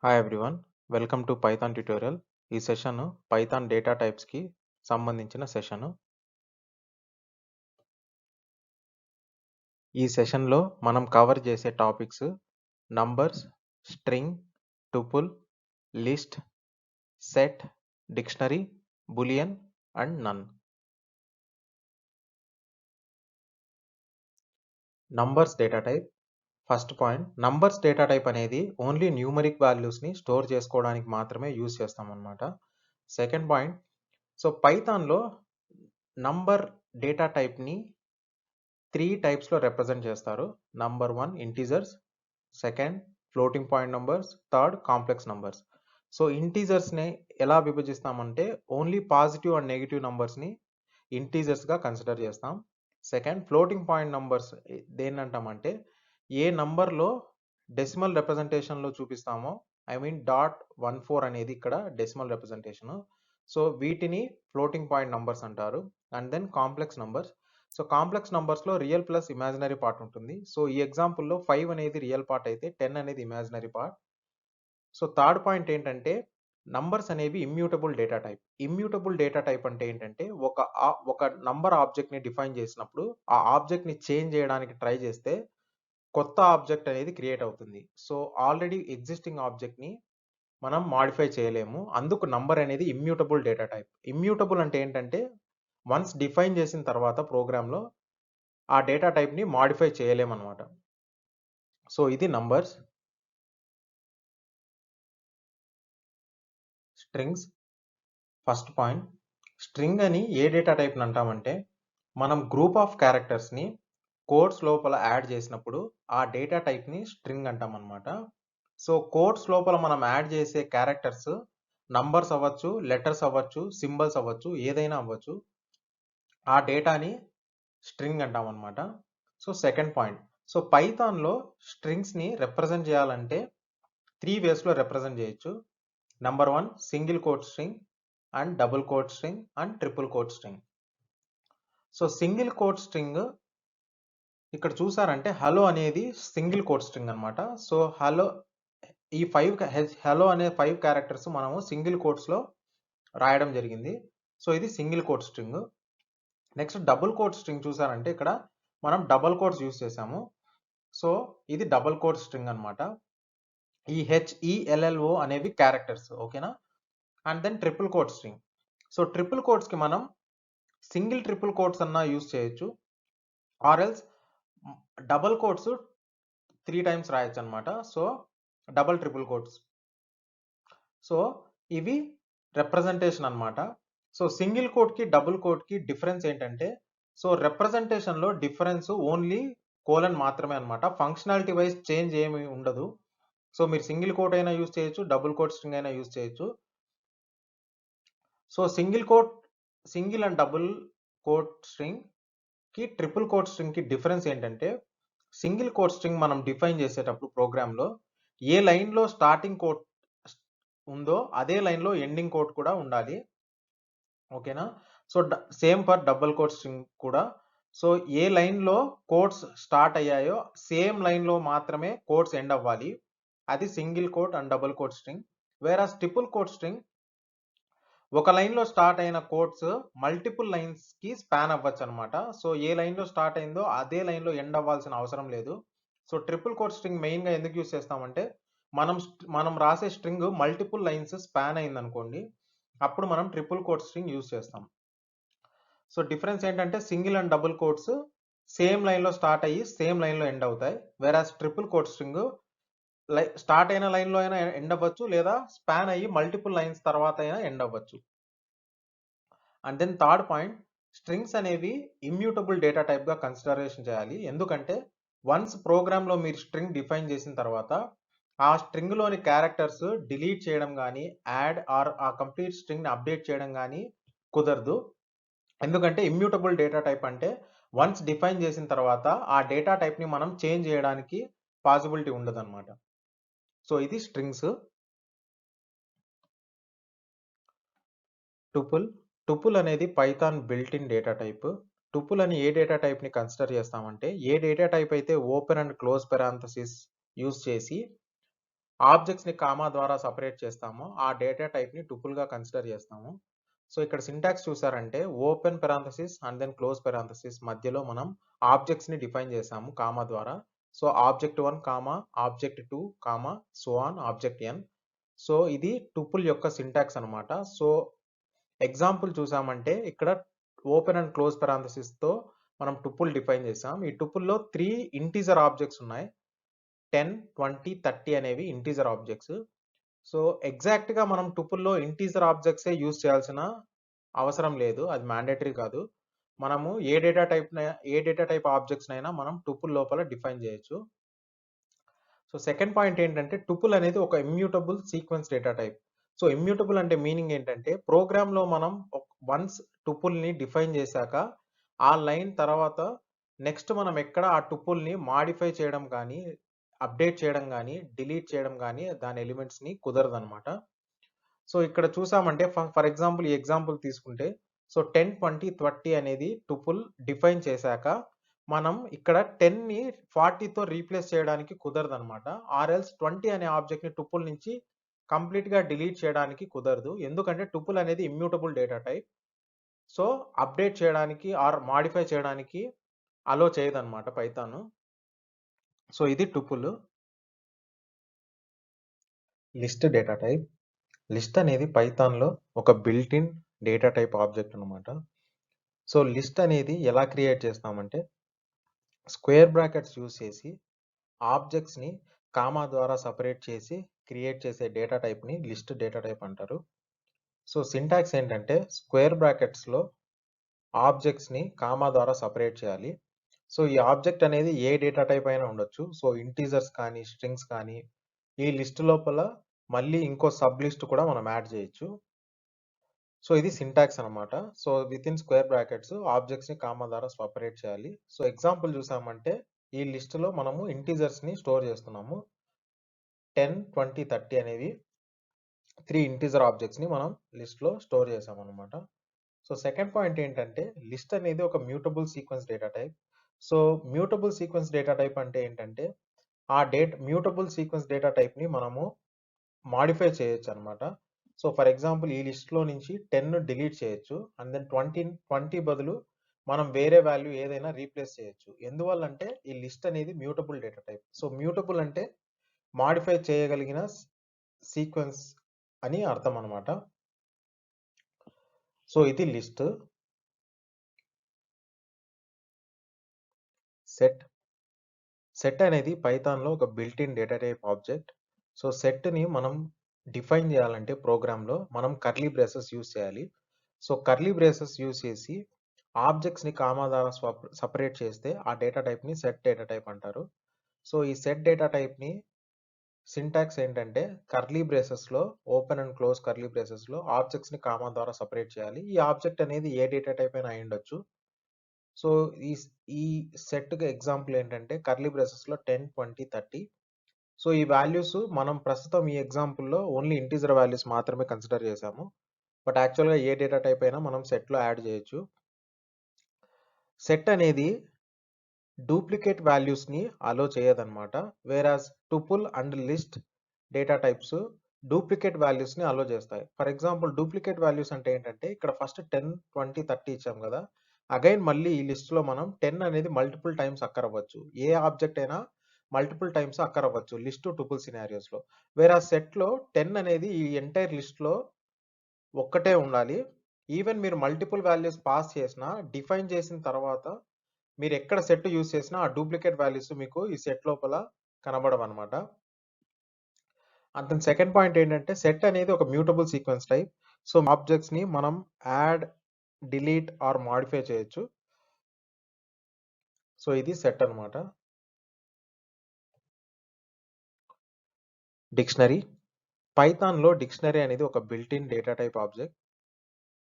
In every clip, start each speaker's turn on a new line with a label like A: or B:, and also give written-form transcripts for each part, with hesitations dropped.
A: Hi everyone. Welcome to Python tutorial. ఈ session Python data టైప్స్‌కి సంబంధించిన సెషను. ఈ సెషన్‌లో మనం కవర్ చేసే topics numbers, string, tuple, list, set, dictionary, boolean and none. Numbers data type. First point, numbers data type అనేది only numeric వాల్యూస్‌ని store చేసుకోవడానికి మాత్రమే యూజ్ చేస్తామన్నమాట. సెకండ్ పాయింట్, సో పైథాన్‌లో నంబర్ డేటా టైప్‌ని 3 టైప్స్‌లో రిప్రజెంట్ చేస్తారు. Number 1 integers, second floating point numbers, third complex numbers. So ఇంటీజర్స్‌ని ఎలా విభజిస్తామంటే ఓన్లీ పాజిటివ్ అండ్ నెగెటివ్ నంబర్స్‌ని ఇంటీజర్స్‌గా కన్సిడర్ చేస్తాం. సెకండ్ ఫ్లోటింగ్ పాయింట్ నంబర్స్ దేన్నంటామంటే ఏ నంబర్‌లో డెసిమల్ రిప్రజెంటేషన్‌లో చూపిస్తామో .14 అనేది ఇక్కడ డెసిమల్ రిప్రజెంటేషను. సో వీటిని ఫ్లోటింగ్ పాయింట్ నంబర్స్ అంటారు. And then complex numbers. So complex నంబర్స్‌లో రియల్ ప్లస్ ఇమాజినరీ పార్ట్ ఉంటుంది. సో ఈ ఎగ్జాంపుల్‌లో 5 అనేది రియల్ పార్ట్ అయితే 10 అనేది imaginary part. So third point ఏంటంటే నంబర్స్ అనేవి immutable data type. Immutable data type అంటే ఏంటంటే ఒక నంబర్ ఆబ్జెక్ట్‌ని డిఫైన్ చేసినప్పుడు ఆ ఆబ్జెక్ట్‌ని చేంజ్ చేయడానికి ట్రై చేస్తే కొత్త ఆబ్జెక్ట్ అనేది క్రియేట్ అవుతుంది. సో ఆల్రెడీ ఎగ్జిస్టింగ్ ఆబ్జెక్ట్‌ని మనం మోడిఫై చేయలేము. అందుకు నంబర్ అనేది ఇమ్యూటబుల్ డేటా టైప్. ఇమ్యూటబుల్ అంటే ఏంటంటే వన్స్ డిఫైన్ చేసిన తర్వాత ప్రోగ్రామ్‌లో ఆ డేటా టైప్‌ని మోడిఫై చేయలేమనమాట. సో ఇది numbers. Strings. First point, string అని ఏ డేటా టైప్‌ని అంటామంటే మనం గ్రూప్ ఆఫ్ క్యారెక్టర్స్‌ని కోడ్స్ లోపల యాడ్ చేసినప్పుడు ఆ డేటా టైప్‌ని స్ట్రింగ్ అంటామనమాట. సో కోడ్స్ లోపల మనం యాడ్ చేసే క్యారెక్టర్స్ నంబర్స్ అవ్వచ్చు, లెటర్స్ అవ్వచ్చు, సింబల్స్ అవ్వచ్చు, ఏదైనా అవ్వచ్చు. ఆ డేటాని స్ట్రింగ్ అంటామనమాట. సో సెకండ్ పాయింట్, సో పైథాన్‌లో స్ట్రింగ్స్‌ని రిప్రజెంట్ చేయాలంటే 3 వేస్‌లో రిప్రజెంట్ చేయొచ్చు. Number 1 single quote string and double quote string and triple quote string. So single quote string ఇక్కడ చూసారంటే హలో అనేది సింగిల్ కోట్ స్ట్రింగ్ అన్నమాట. సో హలో ఈ 5 హలో అనే 5 క్యారెక్టర్స్ మనము సింగిల్ కోట్స్‌లో రాయడం జరిగింది. సో ఇది single quote string. Next double quote string చూసారంటే ఇక్కడ మనం డబుల్ కోట్స్ యూజ్ చేసాము. సో ఇది డబుల్ కోట్ స్ట్రింగ్ అన్నమాట. ఈ HELLO అనేవి క్యారెక్టర్స్, ఓకేనా. And then triple quote string. So triple quotes కి మనం సింగిల్ ట్రిపుల్ కోట్స్ అన్నా యూజ్ చేయొచ్చు, or else double quotes 3 times రాయొచ్చు అన్నమాట. So double triple quotes. So ఇవి రిప్రజెంటేషన్ అన్నమాట. సో సింగిల్ కోట్ కి డబుల్ కోట్ కి డిఫరెన్స్ ఏంటంటే సో రిప్రజెంటేషన్ లో డిఫరెన్స్ ఓన్లీ కోలన్ మాత్రమే అన్నమాట. ఫంక్షనాలిటీ వైజ్ చేంజ్ ఏమి ఉండదు. సో మీరు సింగిల్ కోట్ అయినా యూజ్ చేయొచ్చు, డబుల్ కోట్ స్ట్రింగ్ అయినా యూజ్ చేయొచ్చు. So single and double quote string కి ట్రిపుల్ కోట్ స్ట్రింగ్ కి డిఫరెన్స్ ఏంటంటే సింగిల్ కోట్ స్ట్రింగ్ మనం డిఫైన్ చేసేటప్పుడు ప్రోగ్రామ్ లో ఏ లైన్ లో స్టార్టింగ్ కోట్ ఉందో అదే లైన్ లో ఎండింగ్ కోట్ కూడా ఉండాలి, ఓకేనా. So same for double quote string కూడా. సో ఏ లైన్ లో కోట్స్ స్టార్ట్ అయ్యాయో సేమ్ లైన్ లో మాత్రమే కోట్స్ ఎండ్ అవ్వాలి. అది single quote and double quote string. Whereas triple quote string ఒక లైన్ లో స్టార్ట్ అయిన కోట్స్ మల్టిపుల్ లైన్స్ కి స్పాన్ అవ్వచ్చు అనమాట. సో ఏ లైన్ లో స్టార్ట్ అయిందో అదే లైన్ లో ఎండ్ అవ్వాల్సిన అవసరం లేదు. So triple quote string main గా ఎందుకు యూస్ చేస్తామంటే మనం రాసే స్ట్రింగ్ మల్టిపుల్ లైన్స్ స్పాన్ అయింది అనుకోండి, అప్పుడు మనం ట్రిపుల్ కోట్ స్ట్రింగ్ యూస్ చేస్తాం. సో డిఫరెన్స్ ఏంటంటే single and double quotes same line లో స్టార్ట్ అయ్యి సేమ్ లైన్ లో ఎండ్ అవుతాయి. Whereas triple quote string start అయిన లైన్ లో అయినా ఎండ్ అవ్వచ్చు, లేదా స్పాన్ అయ్యి మల్టిపుల్ లైన్స్ తర్వాత అయినా ఎండ్ అవ్వచ్చు. And then third point, strings అనేవి ఇమ్యూటబుల్ డేటా టైప్ గా కన్సిడరేషన్ చేయాలి. ఎందుకంటే వన్స్ ప్రోగ్రామ్ లో మీరు స్ట్రింగ్ డిఫైన్ చేసిన తర్వాత ఆ స్ట్రింగ్ లోని క్యారెక్టర్స్ డిలీట్ చేయడం కానీ యాడ్ ఆర్ ఆ కంప్లీట్ స్ట్రింగ్ ని అప్డేట్ చేయడం కానీ కుదరదు. ఎందుకంటే ఇమ్యూటబుల్ డేటా టైప్ అంటే వన్స్ డిఫైన్ చేసిన తర్వాత ఆ డేటా టైప్ ని మనం చేంజ్ చేయడానికి పాసిబిలిటీ ఉండదు అనమాట. సో ఇది స్ట్రింగ్స్. టుపుల్. టుపుల్ అనేది Python built in data type. Tuple అని ఏ డేటా టైప్ ని కన్సిడర్ చేస్తామంటే ఏ డేటా టైప్ అయితే open and close parenthesis use చేసి ఆబ్జెక్ట్స్‌ని కామా ద్వారా సెపరేట్ చేస్తామో, ఆ డేటా టైప్‌ని టుపుల్‌గా కన్సిడర్ చేస్తాము. సో, ఇక్కడ సింటాక్స్ చూసారంటే open parenthesis and then close parenthesis మధ్యలో మనం ఆబ్జెక్ట్స్‌ని డిఫైన్ చేసాము కామా ద్వారా. So, object 1 comma, object 2 comma, so on object n. So, ఇది టుపుల్ యొక్క సింటాక్స్ అన్నమాట. సో, ఎగ్జాంపుల్ చూసామంటే ఇక్కడ ఓపెన్ అండ్ క్లోజ్ పారాంథసిస్‌తో మనం టుపుల్ డిఫైన్ చేసాం. ఈ టుపుల్‌లో 3 ఇంటిజర్ ఆబ్జెక్ట్స్ ఉన్నాయి. 10, 20, 30 అనేవి ఇంటిజర్ ఆబ్జెక్ట్స్. సో, ఎగ్జాక్ట్‌గా మనం టుపుల్‌లో ఇంటిజర్ ఆబ్జెక్ట్సే యూజ్ చేయాల్సిన అవసరం లేదు. అది మ్యాండేటరీ కాదు. మనము ఏ డేటా టైప్ ఆబ్జెక్ట్స్‌నైనా మనం టుపుల్ లోపల డిఫైన్ చేయొచ్చు. సో, సెకండ్ పాయింట్ ఏంటంటే టుపుల్ అనేది ఒక immutable sequence data type. So, immutable అంటే మీనింగ్ ఏంటంటే ప్రోగ్రామ్‌లో మనం వన్స్ టుపుల్‌ని డిఫైన్ చేశాక ఆ లైన్ తర్వాత నెక్స్ట్ మనం ఎక్కడ ఆ టుపుల్‌ని మాడిఫై చేయడం గానీ, అప్‌డేట్ చేయడం గానీ, డిలీట్ చేయడం గానీ దాని ఎలిమెంట్స్‌ని కుదరదనమాట. సో, ఇక్కడ చూసామంటే ఫర్ ఎగ్జాంపుల్ ఈ ఎగ్జాంపుల్ తీసుకుంటే సో, 10, 20, 30 అనేది టుపుల్ డిఫైన్ చేశాక మనం ఇక్కడ 10ని 40తో రీప్లేస్ చేయడానికి కుదరదనమాట. ఆర్ ఎల్స్ 20 అనే ఆబ్జెక్ట్‌ని టుపుల్ నుంచి కంప్లీట్‌గా డిలీట్ చేయడానికి కుదరదు. ఎందుకంటే టుపుల్ అనేది immutable data type. So, update చేయడానికి ఆర్ మోడిఫై చేయడానికి అలో చేయదనమాట పైథాను. సో, ఇది tuple. List data type. List అనేది పైథాన్‌లో ఒక built in data type object అన్నమాట. సో, లిస్ట్ అనేది ఎలా క్రియేట్ చేస్తామంటే స్క్వేర్ బ్రాకెట్స్ యూజ్ చేసి ఆబ్జెక్ట్స్‌ని కామా ద్వారా సెపరేట్ చేసి క్రియేట్ చేసే డేటా టైప్‌ని లిస్ట్ డేటా టైప్ అంటారు. సో, సింటాక్స్ ఏంటంటే స్క్వేర్ బ్రాకెట్స్‌లో ఆబ్జెక్ట్స్‌ని కామా ద్వారా సెపరేట్ చేయాలి. సో, ఈ ఆబ్జెక్ట్ అనేది ఏ డేటా టైప్ అయినా ఉండొచ్చు. సో, ఇంటీజర్స్ కానీ, స్ట్రింగ్స్ కానీ ఈ లిస్ట్ లోపల మళ్ళీ ఇంకో సబ్ లిస్ట్ కూడా మనం యాడ్ చేయొచ్చు. సో, ఇది సింటాక్స్ అన్నమాట. సో, వితిన్ స్క్వేర్ బ్రాకెట్స్ ఆబ్జెక్ట్స్‌ని కామా ద్వారా సెపరేట్ చేయాలి. సో, ఎగ్జాంపుల్ చూసామంటే ఈ లిస్ట్‌లో మనము ఇంటీజర్స్‌ని స్టోర్ చేస్తున్నాము. 10, 20, 30 అనేవి 3 ఇంటిజర్ ఆబ్జెక్ట్స్‌ని మనం లిస్ట్‌లో స్టోర్ చేసామన్నమాట. సో, సెకండ్ పాయింట్ ఏంటంటే లిస్ట్ అనేది ఒక mutable sequence data type. So, mutable sequence data type అంటే ఏంటంటే ఆ మ్యూటబుల్ సీక్వెన్స్ డేటా టైప్‌ని మనము మోడిఫై చేయొచ్చనమాట. సో, ఫర్ ఎగ్జాంపుల్ ఈ లిస్ట్‌లో నుంచి 10 డిలీట్ చేయొచ్చు. అండ్ దెన్ 20 బదులు మనం వేరే వాల్యూ ఏదైనా రీప్లేస్ చేయొచ్చు. ఎందువల్లంటే ఈ లిస్ట్ అనేది mutable data type. So, mutable అంటే మోడిఫై చేయగలిగిన సీక్వెన్స్ అని అర్థం అనమాట. సో, ఇది లిస్ట్. సెట్. సెట్ అనేది పైథాన్‌లో ఒక built in data type object. So, సెట్‌ని మనం డిఫైన్ చేయాలంటే ప్రోగ్రామ్‌లో మనం కర్లీ బ్రేసెస్ యూజ్ చేయాలి. సో, కర్లీ బ్రేసెస్ యూజ్ చేసి ఆబ్జెక్ట్స్‌ని కామా ద్వారా సెపరేట్ చేస్తే ఆ డేటా టైప్‌ని సెట్ డేటా టైప్ అంటారు. సో, ఈ సెట్ డేటా టైప్‌ని సింటాక్స్ ఏంటంటే కర్లీ బ్రేసెస్‌లో ఓపెన్ అండ్ క్లోజ్ కర్లీ బ్రేసెస్‌లో ఆబ్జెక్ట్స్‌ని కామా ద్వారా సెపరేట్ చేయాలి. ఈ ఆబ్జెక్ట్ అనేది ఏ డేటా టైప్ అయినా అయ్యుండొచ్చు. సో, ఈ ఈ సెట్‌కి ఎగ్జాంపుల్ ఏంటంటే కర్లీ బ్రేసెస్‌లో 10, 20, 30. సో, ఈ వాల్యూస్ మనం ప్రస్తుతం ఈ ఎగ్జాంపుల్‌లో ఓన్లీ ఇంటిజర్ వాల్యూస్ మాత్రమే కన్సిడర్ చేసాము. బట్ యాక్చువల్‌గా ఏ డేటా టైప్ అయినా మనం సెట్‌లో యాడ్ చేయొచ్చు. సెట్ అనేది డూప్లికేట్ వాల్యూస్‌ని అలో చేయదన్నమాట. Whereas tuple and list data types duplicate వాల్యూస్‌ని అలో చేస్తాయి. ఫర్ ఎగ్జాంపుల్ డూప్లికేట్ వాల్యూస్ అంటే ఏంటంటే ఇక్కడ ఫస్ట్ 10, 20, 30 ఇచ్చాం కదా! అగైన్ మళ్ళీ ఈ లిస్ట్‌లో మనం 10 అనేది మల్టిపుల్ టైమ్స్ అక్కర్ అవ్వచ్చు. ఏ ఆబ్జెక్ట్ అయినా మల్టిపుల్ టైమ్స్ అక్కర్ అవ్వచ్చు లిస్ట్ టుపుల్ సినారియోస్‌లో. వేరాజ్ సెట్‌లో 10 అనేది ఈ ఎంటైర్ లిస్ట్‌లో ఒక్కటే ఉండాలి. ఈవెన్ మీరు మల్టిపుల్ వాల్యూస్ పాస్ చేసినా డిఫైన్ చేసిన తర్వాత మీరెక్కడ సెట్ యూజ్ చేసినా ఆ డూప్లికేట్ వాల్యూస్ మీకు ఈ సెట్ లోపల కనబడవన్నమాట. అండ్ దెన్ సెకండ్ పాయింట్ ఏంటంటే సెట్ అనేది ఒక మ్యూటబుల్ సీక్వెన్స్ టైప్. సో, ఆబ్జెక్ట్స్‌ని మనం యాడ్, డిలీట్ ఆర్ మోడిఫై చేయొచ్చు. సో, ఇది సెట్ అన్నమాట. డిక్షనరీ. పైథాన్‌లో డిక్షనరీ అనేది ఒక built in data type object.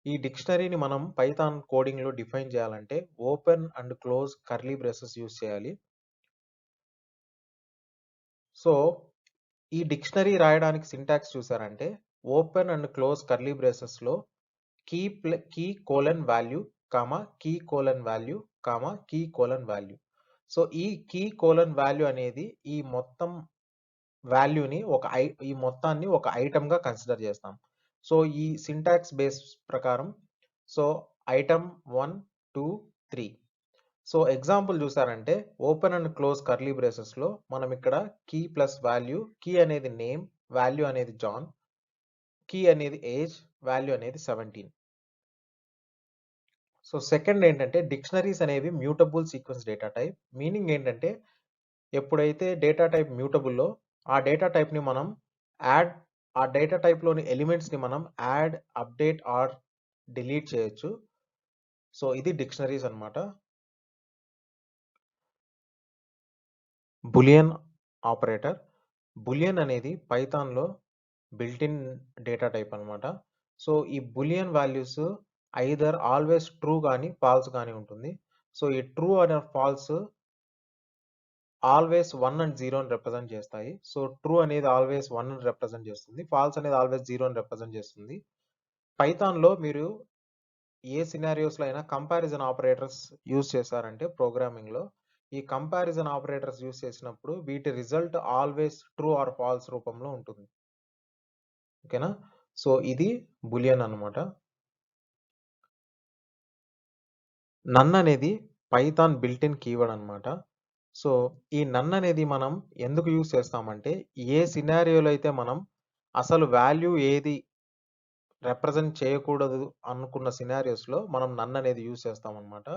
A: ఈ డిక్షనరీని మనం పైథాన్ కోడింగ్‌లో డిఫైన్ చేయాలంటే open and close curly braces use చేయాలి. సో, ఈ డిక్షనరీ రాయడానికి సింటాక్స్ చూసారంటే ఓపెన్ అండ్ క్లోజ్ కర్లీ బ్రేసెస్‌లో key colon value, key colon value, key colon value. So, ఈ కీ కోలన్ వాల్యూ అనేది ఈ మొత్తం వాల్యూని ఈ మొత్తాన్ని ఒక ఐటెమ్‌గా కన్సిడర్ చేస్తాం. సో, ఈ సింటాక్స్ బేస్ ప్రకారం సో, ఐటెమ్ 1, 2, 3 సో, ఎగ్జాంపుల్ చూసారంటే ఓపెన్ అండ్ క్లోజ్ కర్లీ బ్రేసెస్‌లో మనం ఇక్కడ కీ ప్లస్ వాల్యూ, కీ అనేది నేమ్, వాల్యూ అనేది జాన్, కీ అనేది ఏజ్, వాల్యూ అనేది 17. సో, సెకండ్ ఏంటంటే డిక్షనరీస్ అనేవి mutable sequence data type. Meaning ఏంటంటే ఎప్పుడైతే డేటా టైప్ మ్యూటబుల్లో ఆ డేటా టైప్‌ని మనం యాడ్ ఆ డేటా టైప్‌లోని ఎలిమెంట్స్‌ని మనం యాడ్, అప్డేట్ ఆర్ డిలీట్ చేయొచ్చు. సో, ఇది డిక్షనరీస్ అన్నమాట. Boolean operator. బూలియన్ అనేది పైథాన్‌లో బిల్ట్ ఇన్ డేటా టైప్ అన్నమాట. సో, ఈ Boolean values either always true గాని, ఫాల్స్ గాని ఉంటుంది. సో, ఈ true or false always 1 and 0 ని రిప్రజెంట్ చేస్తాయి. సో, ట్రూ అనేది ఆల్వేస్ 1 ని రిప్రజెంట్ చేస్తుంది. ఫాల్స్ అనేది ఆల్వేస్ 0 ని రిప్రజెంట్ చేస్తుంది. పైథాన్‌లో మీరు ఏ సినారియోస్‌లో అయినా కంపారిజన్ ఆపరేటర్స్ యూజ్ చేశారంటే ప్రోగ్రామింగ్‌లో, ఈ కంపారిజన్ ఆపరేటర్స్ యూజ్ చేసినప్పుడు వీటి result always true or false రూపంలో ఉంటుంది. ఓకేనా? సో, ఇది బూలియన్ అన్నమాట. నన్ అనేది పైథాన్ బిల్ట్ ఇన్ కీవర్డ్ అన్నమాట. సో, ఈ నన్ అనేది మనం ఎందుకు యూజ్ చేస్తామంటే, ఏ సినారియోలో అయితే మనం అసలు వాల్యూ ఏది రిప్రజెంట్ చేయకూడదు అనుకున్న సినారియోస్‌లో మనం నన్ అనేది యూజ్ చేస్తామన్నమాట.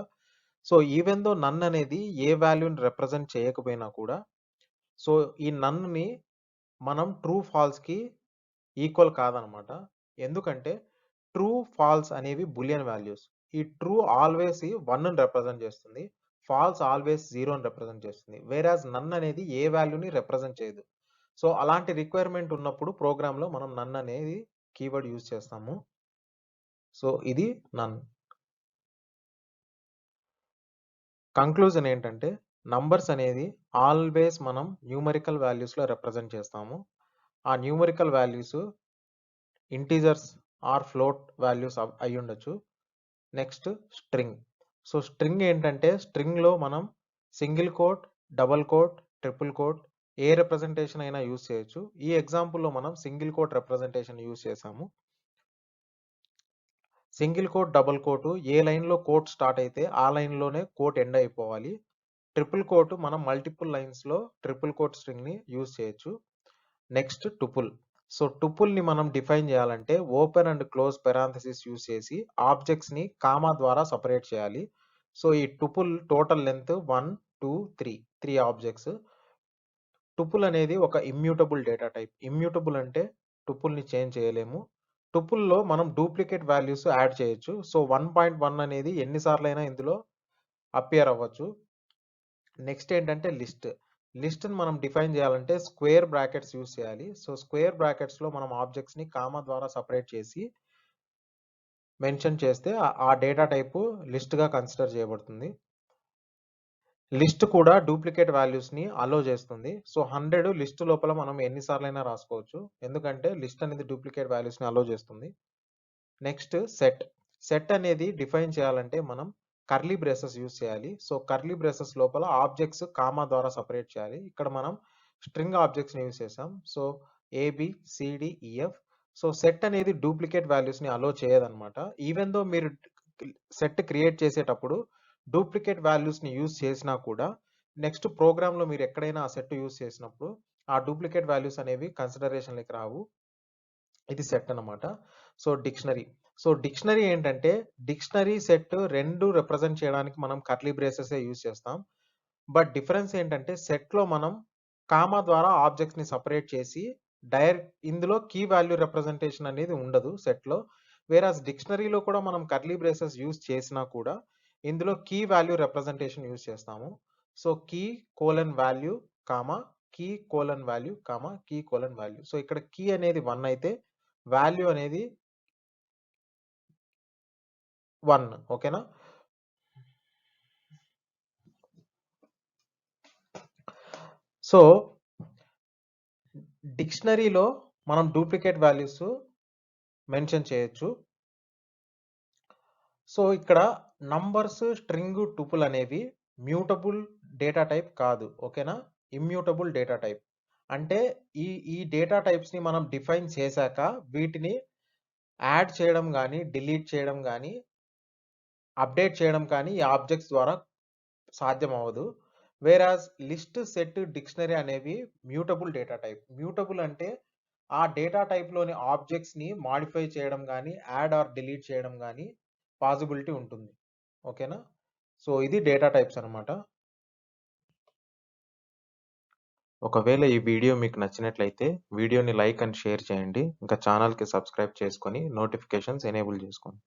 A: సో, ఈవెన్ థో నన్ అనేది ఏ వాల్యూని రిప్రజెంట్ చేయకపోయినా కూడా, సో, ఈ నన్‌ని మనం ట్రూ, ఫాల్స్‌కి ఈక్వల్ కాదనమాట. ఎందుకంటే ట్రూ, ఫాల్స్ అనేవి బూలియన్ వాల్యూస్. ఈ ట్రూ ఆల్వేస్ 1ని రిప్రజెంట్ చేస్తుంది. ఫాల్స్ ఆల్వేస్ 0ని రిప్రజెంట్ చేస్తుంది. వేరాజ్ నన్ అనేది ఏ వాల్యూని రిప్రజెంట్ చేయదు. సో, అలాంటి రిక్వైర్మెంట్ ఉన్నప్పుడు ప్రోగ్రామ్‌లో మనం నన్ అనేది కీవర్డ్ యూజ్ చేస్తాము. సో, ఇది నన్. కంక్లూజన్ ఏంటంటే నంబర్స్ అనేది ఆల్వేస్ మనం న్యూమరికల్ వాల్యూస్‌లో రిప్రజెంట్ చేస్తాము. ఆ numerical values integers or float values అయ్యుండొచ్చు. Next string. సో, స్ట్రింగ్ ఏంటంటే స్ట్రింగ్‌లో మనం single quote, double quote, triple quote ఏ రిప్రజెంటేషన్ అయినా యూజ్ చేయొచ్చు. ఈ ఎగ్జాంపుల్‌లో మనం సింగిల్ కోట్ రిప్రజెంటేషన్ యూజ్ చేసాము. సింగిల్ కోట్, డబుల్ కోట్ ఏ లైన్‌లో కోట్ స్టార్ట్ అయితే ఆ లైన్‌లోనే కోట్ ఎండ్ అయిపోవాలి. ట్రిపుల్ కోట్ మనం మల్టిపుల్ లైన్స్‌లో ట్రిపుల్ కోట్ స్ట్రింగ్‌ని యూజ్ చేయొచ్చు. Next tuple. సో, టుపుల్‌ని మనం డిఫైన్ చేయాలంటే open and close parenthesis use చేసి ఆబ్జెక్ట్స్‌ని కామా ద్వారా సెపరేట్ చేయాలి. సో, ఈ tuple total length 1, 2, 3 objects. Tuple అనేది ఒక ఇమ్యూటబుల్ డేటా టైప్. ఇమ్యూటబుల్ అంటే టుపుల్‌ని చేంజ్ చేయలేము. టుపుల్‌లో మనం డూప్లికేట్ వాల్యూస్ యాడ్ చేయొచ్చు. సో, 1.1 అనేది ఎన్ని సార్లైనా ఇందులో అపియర్ అవ్వచ్చు. నెక్స్ట్ ఏంటంటే లిస్ట్. లిస్ట్‌ని మనం డిఫైన్ చేయాలంటే స్క్వేర్ బ్రాకెట్స్ యూజ్ చేయాలి. సో, స్క్వేర్ బ్రాకెట్స్‌లో మనం ఆబ్జెక్ట్స్‌ని కామా ద్వారా సెపరేట్ చేసి మెన్షన్ చేస్తే ఆ డేటా టైపు లిస్ట్‌గా కన్సిడర్ చేయబడుతుంది. లిస్ట్ కూడా డూప్లికేట్ వాల్యూస్‌ని అలో చేస్తుంది. సో, 100 లిస్ట్ లోపల మనం ఎన్ని సార్లైనా రాసుకోవచ్చు. ఎందుకంటే లిస్ట్ అనేది డూప్లికేట్ వాల్యూస్‌ని అలో చేస్తుంది. Next set. సెట్ అనేది డిఫైన్ చేయాలంటే మనం కర్లీ బ్రేసెస్ యూజ్ చేయాలి. సో, కర్లీ బ్రేసెస్ లోపల ఆబ్జెక్ట్స్ కామా ద్వారా సెపరేట్ చేయాలి. ఇక్కడ మనం స్ట్రింగ్ ఆబ్జెక్ట్స్‌ని యూజ్ చేసాం. So, AB, CD, EF. So, set అనేది డూప్లికేట్ వాల్యూస్‌ని అలో చేయదన్నమాట. ఈవెన్ థో మీరు సెట్ క్రియేట్ చేసేటప్పుడు డూప్లికేట్ వాల్యూస్‌ని యూజ్ చేసినా కూడా నెక్స్ట్ ప్రోగ్రామ్‌లో మీరు ఎక్కడైనా ఆ సెట్ యూజ్ చేసినప్పుడు ఆ డూప్లికేట్ వాల్యూస్ అనేవి కన్సిడరేషన్‌లోకి రావు. ఇది సెట్ అన్నమాట. So, dictionary. సో, డిక్షనరీ ఏంటంటే డిక్షనరీ, సెట్ 2 రిప్రజెంట్ చేయడానికి మనం కర్లీ బ్రేసెసే యూజ్ చేస్తాం. బట్ డిఫరెన్స్ ఏంటంటే సెట్‌లో మనం కామా ద్వారా ఆబ్జెక్ట్స్‌ని సెపరేట్ చేసి ఇందులో కీ వాల్యూ రిప్రజెంటేషన్ అనేది ఉండదు సెట్‌లో. వేరాజ్ డిక్షనరీలో కూడా మనం కర్లీ బ్రేసెస్ యూజ్ చేసినా కూడా ఇందులో కీ వాల్యూ రిప్రజెంటేషన్ యూజ్ చేస్తాము. So, key colon value, comma key colon value, comma key colon value. So, ఇక్కడ కీ అనేది 1 అయితే వాల్యూ అనేది 1 ఓకేనా? సో, డిక్షనరీలో మనం డూప్లికేట్ వాల్యూస్ మెన్షన్ చేయొచ్చు. సో, ఇక్కడ నంబర్స్, స్ట్రింగ్, టుపుల్ అనేవి మ్యూటబుల్ డేటా టైప్ కాదు. ఓకేనా? Immutable data type. అంటే ఈ డేటా టైప్స్‌ని మనం డిఫైన్ చేశాక వీటిని యాడ్ చేయడం గాని, డిలీట్ చేయడం గాని, అప్డేట్ చేయడం కానీ ఈ ఆబ్జెక్ట్స్ ద్వారా సాధ్యమవ్వదు. వేరాజ్ లిస్ట్, సెట్, డిక్షనరీ అనేవి మ్యూటబుల్ డేటా టైప్. మ్యూటబుల్ అంటే ఆ డేటా టైప్‌లోని ఆబ్జెక్ట్స్‌ని మోడిఫై చేయడం గాని, యాడ్ ఆర్ డిలీట్ చేయడం గాని పాసిబిలిటీ ఉంటుంది. ఓకేనా? సో, ఇది డేటా టైప్స్ అన్నమాట. ఒకవేళ ఈ వీడియో మీకు నచ్చినట్లయితే వీడియోని లైక్ అండ్ షేర్ చేయండి. ఇంకా ఛానెల్‌కి సబ్స్క్రైబ్ చేసుకొని నోటిఫికేషన్స్ ఎనేబుల్ చేసుకోండి.